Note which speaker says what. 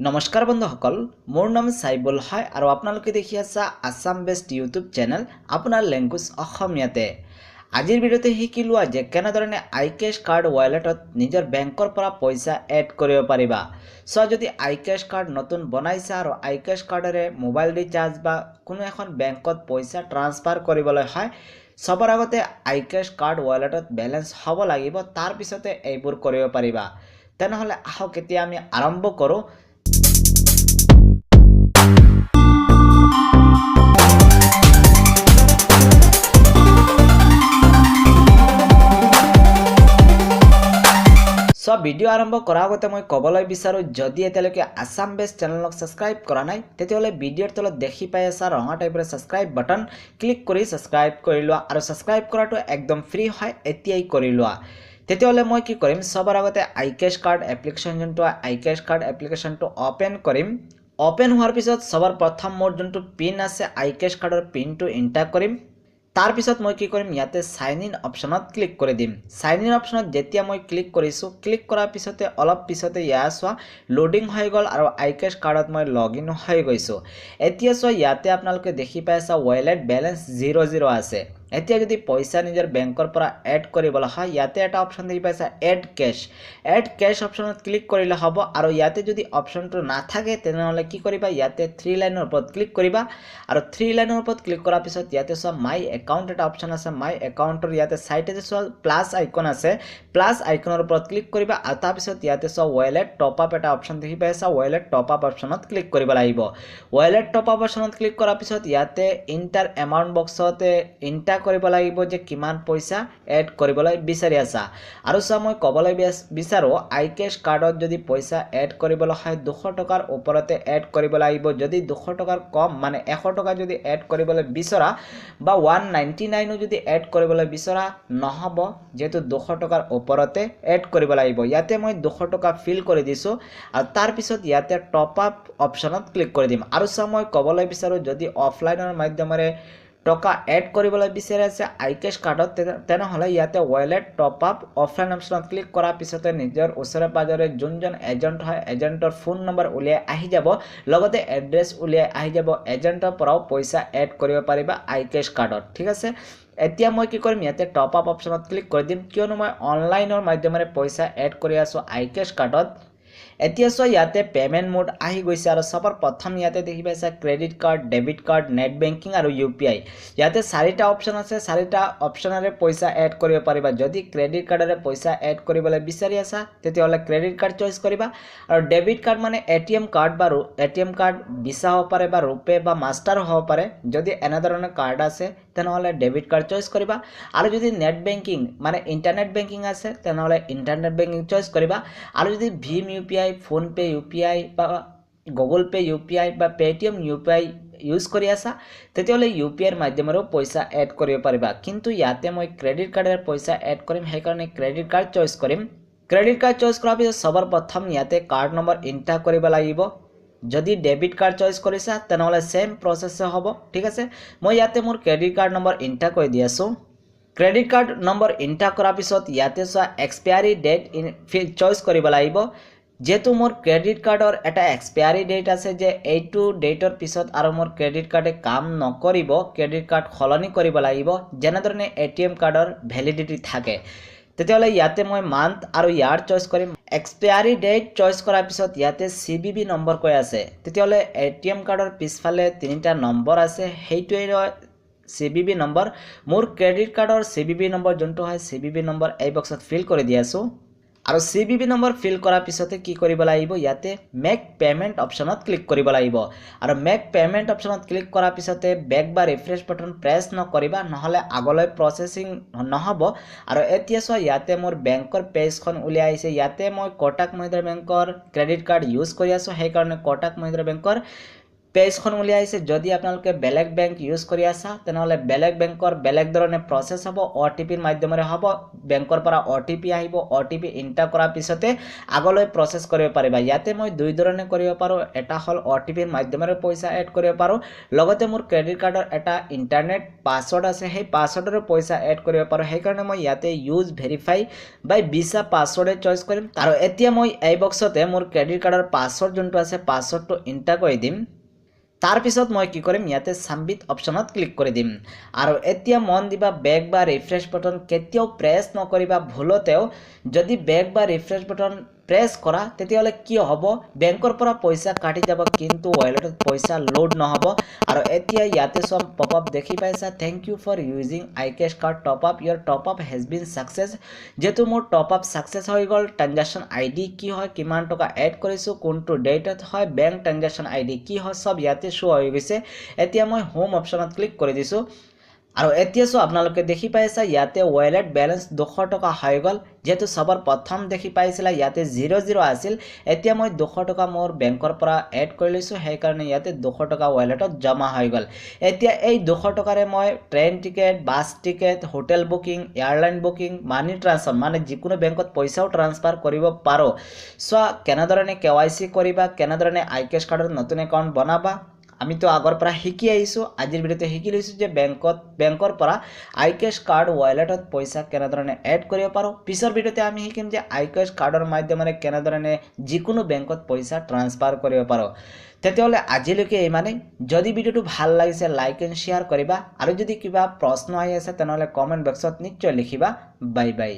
Speaker 1: নমস্কাৰ বন্ধুসকল, মোৰ নাম সাইবুল হয় আৰু আপোনালোকে দেখি আছে আসাম বেষ্ট ইউটিউব চেনেল আপোনাৰ লেংগুৱেজ অসমীয়াতে। আজিৰ ভিডিঅ'তে শিকি লোৱা যে কেনেধৰণে আইকেশ কাৰ্ড ৱালেটত নিজৰ বেংকৰ পৰা পইচা এড কৰিব পাৰিবা। যদি আইকেশ কাৰ্ড নতুন বনাইছা আৰু আইকেশ কাৰ্ডৰে মোবাইল ৰিচাৰ্জ বা কোনো এখন বেংকত পইচা ট্ৰান্সফাৰ কৰিবলৈ হয়, সবৰ আগতে আইকেশ কাৰ্ড ৱালেটত বেলেঞ্চ হ'ব লাগিব, তাৰ পিছতে এইবোৰ কৰিব পাৰিবা। তেনেহ'লে আহক এতিয়া আমি আৰম্ভ কৰোঁ। ভিডিঅ' আৰম্ভ কৰাৰ আগতে মই ক'বলৈ বিচাৰোঁ, যদি এতিয়ালৈকে আসাম বেষ্ট চেনেলক ছাবস্ক্ৰাইব কৰা নাই তেতিয়াহ'লে ভিডিঅ'ৰ তলত দেখি পাই আছা ৰঙা টাইপৰ ছাবস্ক্ৰাইব বাটন ক্লিক কৰি ছাবস্ক্ৰাইব কৰি লোৱা আৰু ছাবস্ক্ৰাইব কৰাটো একদম ফ্ৰী হয়, এতিয়াই কৰি লোৱা। তেতিয়াহ'লে মই কি কৰিম, সবৰ আগতে আইকেশ কাৰ্ড এপ্লিকেশ্যন যোনটো আইকেশ কাৰ্ড এপ্লিকেশ্যনটো অ'পেন কৰিম। অ'পেন হোৱাৰ পিছত সবৰ প্ৰথম মোৰ যোনটো পিন আছে আইকেশ কাৰ্ডৰ পিনটো এণ্টাৰ কৰিম। তাৰ পিছত মই কি কৰিম, ইয়াতে সাইন ইন অপশ্যনত ক্লিক কৰি দিম। সাইন ইন অপশ্যনত যেতিয়া মই ক্লিক কৰিছোঁ, ক্লিক কৰাৰ পিছতে অলপ পিছতে ইয়াত চোৱা লোডিং হৈ গ'ল আৰু আইকেশ কাৰ্ডত মই লগ ইন হৈ গৈছোঁ। এতিয়া চোৱা ইয়াতে আপোনালোকে দেখি পাইছা ৱালেট বেলেঞ্চ 0 আছে। এতিয়া যদি পইচা নিজৰ বেংকৰ পৰা এড কৰিবলৈ হয়, ইয়াতে এটা অপশ্যন দেখি পাইছা এড কেশ অপশ্যনত ক্লিক কৰিলে হ'ব। আৰু ইয়াতে যদি অপশ্যনটো নাথাকে তেনেহ'লে কি কৰিবা, ইয়াতে 3 লাইনৰ ওপৰত ক্লিক কৰিবা আৰু 3 লাইনৰ ওপৰত ক্লিক কৰাৰ পিছত ইয়াতে চোৱা মাই একাউণ্ট এটা অপশ্যন আছে। মাই একাউণ্টৰ ইয়াতে চাইডে যে চোৱা প্লাছ আইকন আছে, প্লাছ আইকনৰ ওপৰত ক্লিক কৰিবা আৰু তাৰপিছত ইয়াতে চোৱা ৱালেট টপ আপ এটা অপশ্যন দেখি পাইছা, ৱালেট টপ আপ অপশ্যনত ক্লিক কৰিব লাগিব। ৱালেট টপ আপ অপশ্যনত ক্লিক কৰাৰ পিছত ইয়াতে ইণ্টাৰ এমাউণ্ট বক্সতে ইণ্টাৰ কৰিব লাগিব যে কিমান পইচা এড কৰিবলৈ বিচাৰি আছা। আৰু চোৱা মই ক'বলৈ বিচাৰোঁ, আইকেশ কাৰ্ডত যদি পইচা এড কৰিবলৈ হয় 200 টকাৰ ওপৰতে এড কৰিব লাগিব। যদি 200 টকাৰ কম মানে 100 টকা যদি এড কৰিবলৈ বিচৰা বা 199 যদি এড কৰিবলৈ বিচৰা নহ'ব, যেহেতু 200 টকাৰ ওপৰতে এড কৰিব লাগিব। ইয়াতে মই 200 টকা ফিল কৰি দিছোঁ আৰু তাৰপিছত ইয়াতে টপ আপ অপশ্যনত ক্লিক কৰি দিম। আৰু চোৱা মই ক'বলৈ বিচাৰোঁ, যদি অফলাইনৰ মাধ্যমেৰে টকা এড কৰিবলৈ বিচাৰি আছে আইকেশ কাৰ্ডত তেনেহ'লে ইয়াতে ৱালেট টপ আপ অফলাইন অপশ্যনত ক্লিক কৰাৰ পিছতে নিজৰ ওচৰে পাজৰে যোনজন এজেণ্ট হয় এজেণ্টৰ ফোন নম্বৰ উলিয়াই আহি যাব, লগতে এড্ৰেছ উলিয়াই আহি যাব। এজেণ্টৰ পৰাও পইচা এড কৰিব পাৰিবা আইকেশ কাৰ্ডত, ঠিক আছে। এতিয়া মই কি কৰিম, ইয়াতে টপ আপ অপশ্যনত ক্লিক কৰি দিম, কিয়নো মই অনলাইনৰ মাধ্যমেৰে পইচা এড কৰি আছোঁ আইকেশ কাৰ্ডত। এতিয়া চোৱা ইয়াতে পে'মেণ্ট মোড আহি গৈছে আৰু সবৰ প্ৰথম ইয়াতে দেখি পাইছা credit card, debit card, net banking আৰু UPI। ইয়াতে 4টা অপশ্যন আছে, 4টা অপশ্যনেৰে পইচা এড কৰিব পাৰিবা। যদি ক্ৰেডিট কাৰ্ডেৰে পইচা এড কৰিবলৈ বিচাৰি আছা তেতিয়াহ'লে ক্ৰেডিট কাৰ্ড চইচ কৰিবা। আৰু ডেবিট কাৰ্ড মানে ATM কাৰ্ড বা ATM কাৰ্ড ভিছা হ'ব পাৰে বা ৰুপে বা মাষ্টাৰ হ'ব পাৰে। যদি এনেধৰণৰ কাৰ্ড আছে তেনেহ'লে ডেবিট কাৰ্ড চইচ কৰিবা। আৰু যদি নেট বেংকিং মানে ইণ্টাৰনেট বেংকিং আছে তেনেহ'লে ইণ্টাৰনেট বেংকিং চইচ কৰিবা। আৰু যদি ভীম UPI, ফোনপে UPI বা গুগল পে UPI বা পেটিএম UPI ইউজ কৰি আছা তেতিয়াহ'লে UPIৰ মাধ্যমেৰেও পইচা এড কৰিব পাৰিবা। কিন্তু ইয়াতে মই ক্ৰেডিট কাৰ্ডেৰে পইচা এড কৰিম, সেইকাৰণে ক্ৰেডিট কাৰ্ড চইচ কৰিম। ক্ৰেডিট কাৰ্ড চইচ কৰাৰ পিছত সবৰ প্ৰথম ইয়াতে কাৰ্ড নম্বৰ এণ্টাৰ কৰিব লাগিব। যদি ডেবিট কাৰ্ড চইচ কৰিছা তেনেহ'লে সেম প্ৰচেছে হ'ব, ঠিক আছে। মই ইয়াতে মোৰ ক্ৰেডিট কাৰ্ড নম্বৰ এণ্টাৰ কৰি দি আছোঁ। ক্ৰেডিট কাৰ্ড নম্বৰ এণ্টাৰ কৰাৰ পিছত ইয়াতে চোৱা এক্সপায়াৰী ডেট চইচ কৰিব লাগিব। যেহেতু মোৰ ক্ৰেডিট কাৰ্ডৰ এটা এক্সপায়াৰী ডেট আছে যে এইটো ডেটৰ পিছত আৰু মোৰ ক্ৰেডিট কাৰ্ডে কাম নকৰিব, ক্ৰেডিট কাৰ্ড সলনি কৰিব লাগিব যেনেধৰণে ATM কাৰ্ডৰ ভেলিডিটি থাকে। তেতিয়াহ'লে ইয়াতে মই মান্থ আৰু ইয়াৰ চইচ কৰিম। এক্সপায়াৰী ডেট চইচ কৰাৰ পিছত ইয়াতে CVV নম্বৰ কৈ আছে, তেতিয়াহ'লে ATM কাৰ্ডৰ পিছফালে 3টা নম্বৰ আছে, সেইটোৱেই CVV নম্বৰ। মোৰ ক্ৰেডিট কাৰ্ডৰ CVV নম্বৰ যোনটো হয় CVV নম্বৰ এই বক্সত ফিল কৰি দি আছোঁ। আৰু CVV নম্বৰ ফিল কৰাৰ পিছতে কি কৰিব লাগিব, ইয়াতে মেক পে'মেণ্ট অপশ্যনত ক্লিক কৰিব লাগিব। আৰু মেক পে'মেণ্ট অপশ্যনত ক্লিক কৰাৰ পিছতে বেক বা ৰিফ্ৰেছ বাটন প্ৰেছ নকৰিবা, নহ'লে আগলৈ প্ৰচেছিং নহ'ব। আৰু এতিয়া চোৱা ইয়াতে মোৰ বেংকৰ পেজখন উলিয়াই আহিছে। ইয়াতে মই কোটাক মহিন্দ্ৰা বেংকৰ ক্ৰেডিট কাৰ্ড ইউজ কৰি আছোঁ, সেইকাৰণে কোটাক মহিন্দ্ৰা বেংকৰ পেজখন উলিয়াইছে যদি আপোনালোকে বেলেগ বেংক ইউজ কৰি আছা তেনেহলে বেলেগ বেংকৰ বেলেগ ধৰণে প্ৰসেস হ'ব OTP ৰ মাধ্যমেৰে হ'ব বেংকৰ পৰা OTP আহিব OTP এন্টাৰ কৰাৰ পিছতে আগলৈ প্ৰসেস কৰিব পাৰিবা ইয়াতে মই দুই ধৰণে কৰিব পাৰো এটা হল OTP ৰ মাধ্যমেৰে পইচা এড কৰিব পাৰো লগতে মোৰ ক্ৰেডিট কাৰ্ডৰ এটা ইন্টাৰনেট পাসওয়াৰ্ড আছে সেই পাসওয়াৰ্ডৰ পইচা এড কৰিব পাৰো সেই কাৰণে মই ইয়াতে ইউজ ভেৰিফাই বাই ভিসা পাসওয়াৰ্ড চইচ কৰিম আৰু এতিয়া মই এই বক্সতে মোৰ ক্ৰেডিট কাৰ্ডৰ পাসওয়াৰ্ড যোনটো আছে পাসওয়াৰ্ডটো এন্টাৰ কৰি দিম तार पिছত মই কি কৰিম ইয়াতে সাবমিট অপশনত ক্লিক কৰি দিম আৰু এতিয়া মন দিবা বেক বা ৰিফ্ৰেশ বাটন কেতিয়াও প্ৰেছ নকৰিবা ভুলতেও যদি বেক বা ৰিফ্ৰেশ বাটন প্ৰেছ কৰা তেতিয়ালে কি হ'ব বেংকৰ পৰা পইচা কাটি যাব কিন্তু ওয়ালেটত পইচা লোড নহব আৰু এতিয়া ইয়াতে সব পপআপ দেখি পাইছা thank you for using iCash card top up your top up has been success যেটো মোৰ টপ আপ সাকসেস হৈ গল ট্ৰানজাকশন আইডি কি হয় কিমান টকা এড কৰিছো কোনটো ডেটত হয় বেংক ট্ৰানজাকশন আইডি কি হয় সব ইয়াতে শো হৈ গৈছে এতিয়া মই হোম অপশনত ক্লিক কৰি দিছো আৰু এতিয়া সো আপোনালোকে দেখি পাইছা ইয়াতে ওয়ালেট ব্যালেন্স 200 টকা হৈ গল যেটো সবৰ প্ৰথম দেখি পাইছিলা ইয়াতে 00 আছিল এতিয়া মই 200 টকা মোৰ বেংকৰ পৰা এড কৰি লৈছো সেই কাৰণে ইয়াতে 200 টকা ওয়ালেটত জমা হৈ গল এতিয়া এই 200 টকাৰে মই ট্ৰেইন টিকেট বাস ticket hotel booking airline booking money transfer মানে যিকোনো বেংকত পইচাও ট্ৰান্সফাৰ কৰিব পাৰো সো কেনেদৰে KYC কৰিবা কেনেদৰে iCash কাৰ্ডৰ নতুন একাউন্ট বনাবা আমি তো আগৰ পৰা শিকি আইছো আজিৰ ভিডিওতে শিকি লৈছো যে বেংকৰ পৰা iCash কাৰ্ড ওয়ালেটত পইচা কেনেদৰে এড কৰিব পাৰো পিছৰ ভিডিওতে আমি শিকিম যে iCash কাৰ্ডৰ মাধ্যমেৰে কেনেদৰে যিকোনো বেংকত পইচা ট্ৰান্সফাৰ কৰিব পাৰো তেতিয়ালে আজিলৈকে ইমানে যদি ভিডিওটো ভাল লাগিছে লাইক এন্ড শেয়াৰ কৰিবা আৰু যদি কিবা প্ৰশ্ন আহি আছে তেনহলে কমেন্ট বক্সত নিশ্চয় লিখিবা বাই বাই